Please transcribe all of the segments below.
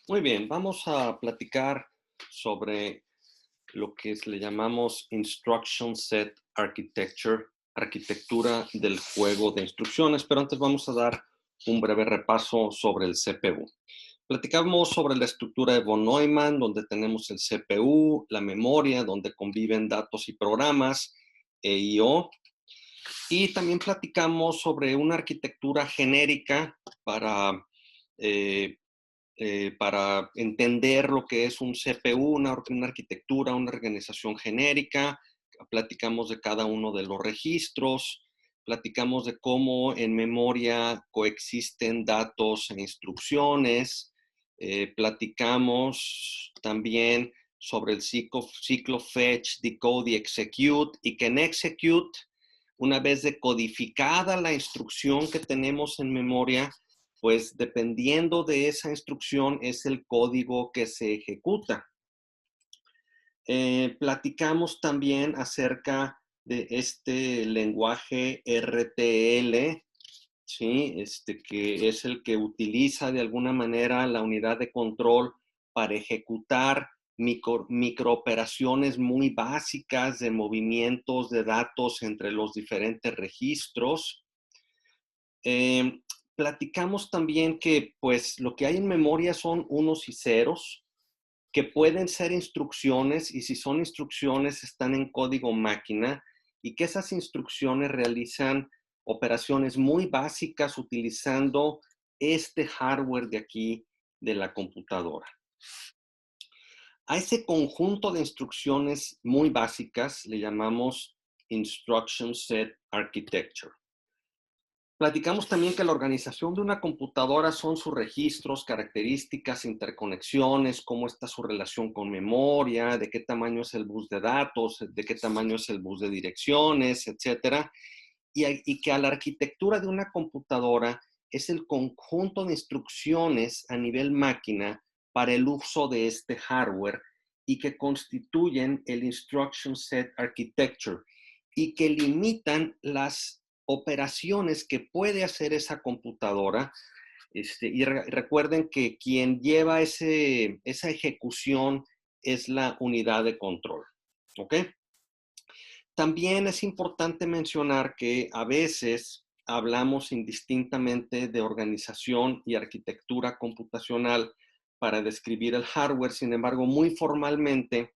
Muy bien, vamos a platicar sobre lo que le llamamos Instruction Set Architecture, arquitectura del juego de instrucciones, pero antes vamos a dar un breve repaso sobre el CPU. Platicamos sobre la estructura de von Neumann, donde tenemos el CPU, la memoria, donde conviven datos y programas, e I/O. Y también platicamos sobre una arquitectura genérica eh, para entender lo que es un CPU, una arquitectura, una organización genérica. Platicamos de cada uno de los registros, platicamos de cómo en memoria coexisten datos e instrucciones, platicamos también sobre el ciclo fetch, decode y execute, y que en execute, una vez decodificada la instrucción que tenemos en memoria, pues dependiendo de esa instrucción es el código que se ejecuta. Platicamos también acerca de este lenguaje RTL, ¿sí? Que es el que utiliza de alguna manera la unidad de control para ejecutar microoperaciones muy básicas de movimientos de datos entre los diferentes registros. Eh, Platicamos también que pues lo que hay en memoria son unos y ceros, que pueden ser instrucciones, y si son instrucciones están en código máquina, y que esas instrucciones realizan operaciones muy básicas utilizando este hardware de aquí de la computadora. A ese conjunto de instrucciones muy básicas le llamamos Instruction Set Architecture. Platicamos también que la organización de una computadora son sus registros, características, interconexiones, cómo está su relación con memoria, de qué tamaño es el bus de datos, de qué tamaño es el bus de direcciones, etcétera. Y que a la arquitectura de una computadora es el conjunto de instrucciones a nivel máquina para el uso de este hardware y que constituyen el Instruction Set Architecture y que limitan las operaciones que puede hacer esa computadora. Recuerden que quien lleva esa ejecución es la unidad de control. ¿Ok? También es importante mencionar que a veces hablamos indistintamente de organización y arquitectura computacional para describir el hardware. Sin embargo, muy formalmente,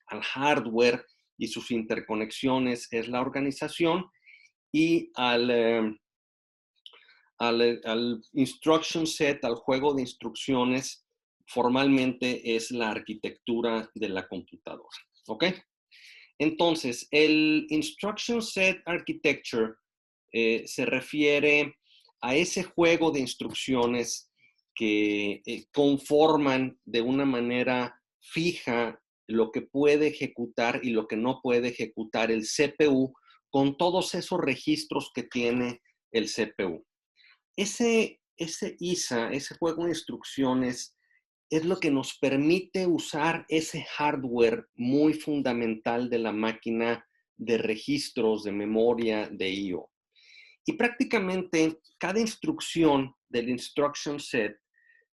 al hardware y sus interconexiones es la organización, y al instruction set, al juego de instrucciones, formalmente es la arquitectura de la computadora. ¿Ok? Entonces, el Instruction Set Architecture se refiere a ese juego de instrucciones que conforman de una manera fija lo que puede ejecutar y lo que no puede ejecutar el CPU con todos esos registros que tiene el CPU. Ese ISA, ese juego de instrucciones, es lo que nos permite usar ese hardware muy fundamental de la máquina de registros, de memoria, de I/O. Y prácticamente cada instrucción del instruction set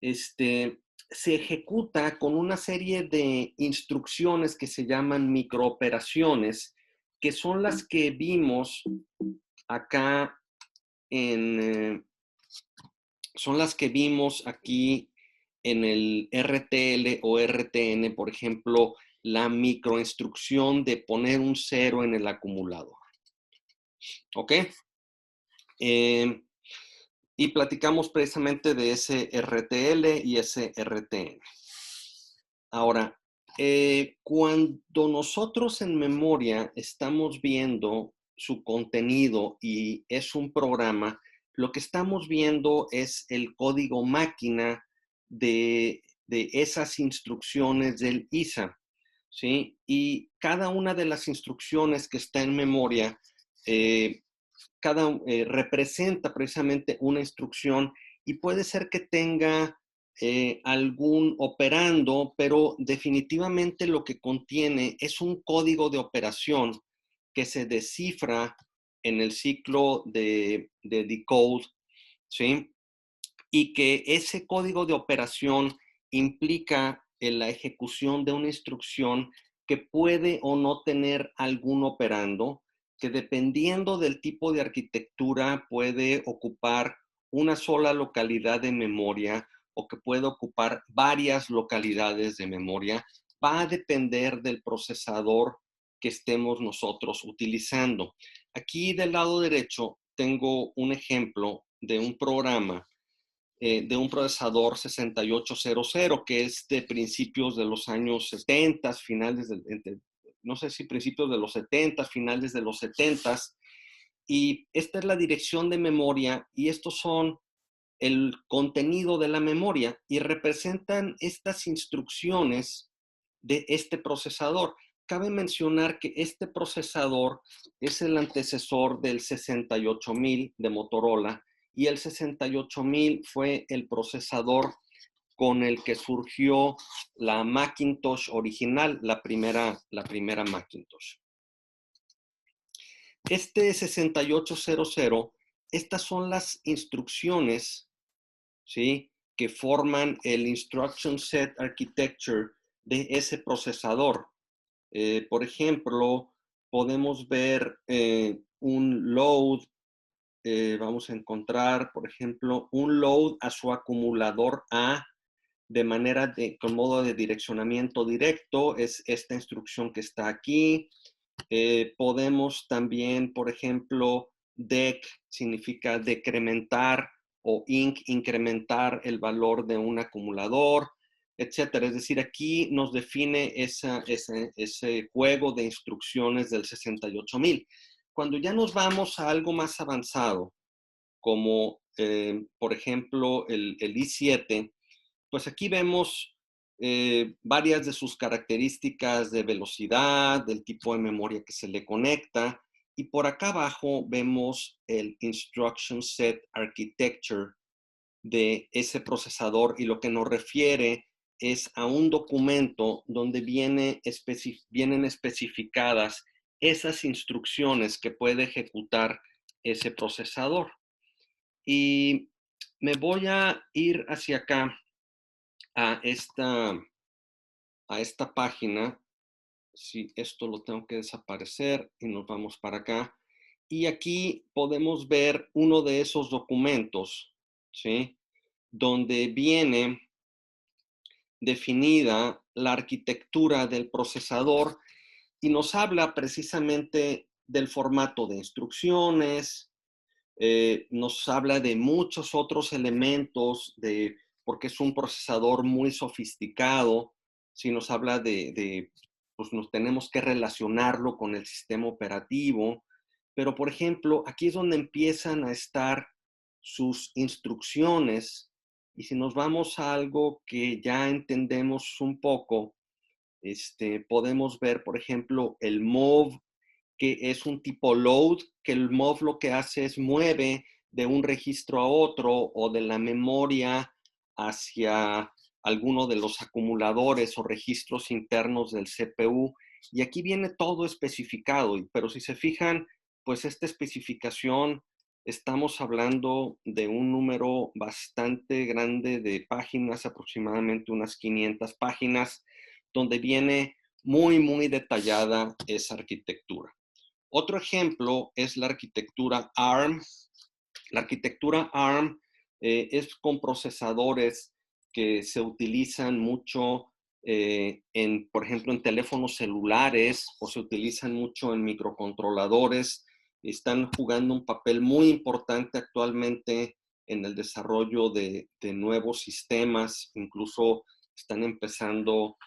se ejecuta con una serie de instrucciones que se llaman microoperaciones, que son las que vimos acá en, son las que vimos aquí en el RTL o RTN, por ejemplo, la microinstrucción de poner un cero en el acumulador. ¿Ok? Eh, y platicamos precisamente de ese RTL y ese RTN. Ahora, cuando nosotros en memoria estamos viendo su contenido y es un programa, lo que estamos viendo es el código máquina de esas instrucciones del ISA, ¿sí? Y cada una de las instrucciones que está en memoria, eh, representa precisamente una instrucción, y puede ser que tenga algún operando, pero definitivamente lo que contiene es un código de operación que se descifra en el ciclo de decode, ¿sí? Y que ese código de operación implica en la ejecución de una instrucción que puede o no tener algún operando, que dependiendo del tipo de arquitectura puede ocupar una sola localidad de memoria o que puede ocupar varias localidades de memoria. Va a depender del procesador que estemos nosotros utilizando. Aquí del lado derecho tengo un ejemplo de un programa de un procesador 6800 que es de principios de los años 70, no sé si principios de los 70, finales de los 70. Y esta es la dirección de memoria y estos son el contenido de la memoria y representan estas instrucciones de este procesador. Cabe mencionar que este procesador es el antecesor del 68000 de Motorola y el 68000 fue el procesador con el que surgió la Macintosh original, la primera Macintosh. Este 6800, estas son las instrucciones, ¿sí?, que forman el Instruction Set Architecture de ese procesador. Por ejemplo, podemos ver un load, vamos a encontrar, por ejemplo, un load a su acumulador A con modo de direccionamiento directo, es esta instrucción que está aquí. Podemos también, por ejemplo, dec significa decrementar o inc incrementar el valor de un acumulador, etcétera. Es decir, aquí nos define ese juego de instrucciones del 68000. Cuando ya nos vamos a algo más avanzado, como por ejemplo el i7, pues aquí vemos varias de sus características de velocidad, del tipo de memoria que se le conecta, y por acá abajo vemos el Instruction Set Architecture de ese procesador, y lo que nos refiere es a un documento donde vienen especificadas esas instrucciones que puede ejecutar ese procesador. Y me voy a ir hacia acá a esta página. Si esto lo tengo que desaparecer y nos vamos para acá. Y aquí podemos ver uno de esos documentos, ¿sí?, donde viene definida la arquitectura del procesador y nos habla precisamente del formato de instrucciones, nos habla de muchos otros elementos, porque es un procesador muy sofisticado. Si nos habla pues nos tenemos que relacionarlo con el sistema operativo. Pero, por ejemplo, aquí es donde empiezan a estar sus instrucciones. Y si nos vamos a algo que ya entendemos un poco, podemos ver, por ejemplo, el move, que es un tipo load, que el move lo que hace es mueve de un registro a otro o de la memoria hacia alguno de los acumuladores o registros internos del CPU. Y aquí viene todo especificado, pero si se fijan, pues esta especificación, estamos hablando de un número bastante grande de páginas, aproximadamente unas 500 páginas, donde viene muy, muy detallada esa arquitectura. Otro ejemplo es la arquitectura ARM. La arquitectura ARM es con procesadores que se utilizan mucho por ejemplo, en teléfonos celulares, o se utilizan mucho en microcontroladores. Están jugando un papel muy importante actualmente en el desarrollo de nuevos sistemas. Incluso están empezando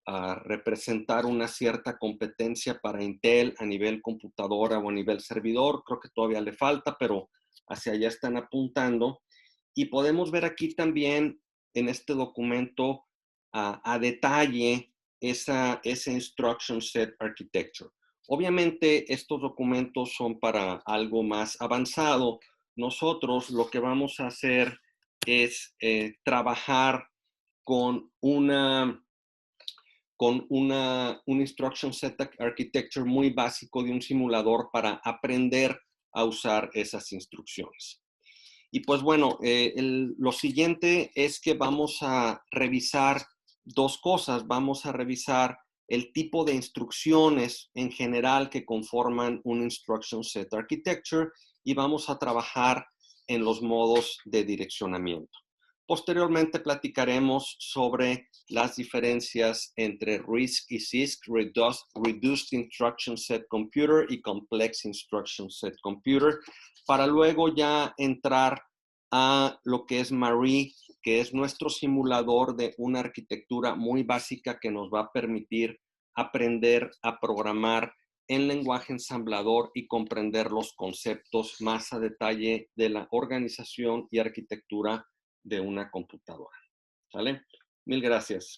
a representar una cierta competencia para Intel a nivel computadora o a nivel servidor. Creo que todavía le falta, pero hacia allá están apuntando. Y podemos ver aquí también en este documento a detalle ese Instruction Set Architecture. Obviamente estos documentos son para algo más avanzado. Nosotros lo que vamos a hacer es trabajar con un Instruction Set Architecture muy básico de un simulador para aprender a usar esas instrucciones. Y pues bueno, lo siguiente es que vamos a revisar dos cosas. Vamos a revisar el tipo de instrucciones en general que conforman un Instruction Set Architecture y vamos a trabajar en los modos de direccionamiento. Posteriormente platicaremos sobre las diferencias entre RISC y CISC, Reduced Instruction Set Computer y Complex Instruction Set Computer, para luego ya entrar a lo que es Marie, que es nuestro simulador de una arquitectura muy básica que nos va a permitir aprender a programar en lenguaje ensamblador y comprender los conceptos más a detalle de la organización y arquitectura de una computadora. ¿Sale? Mil gracias.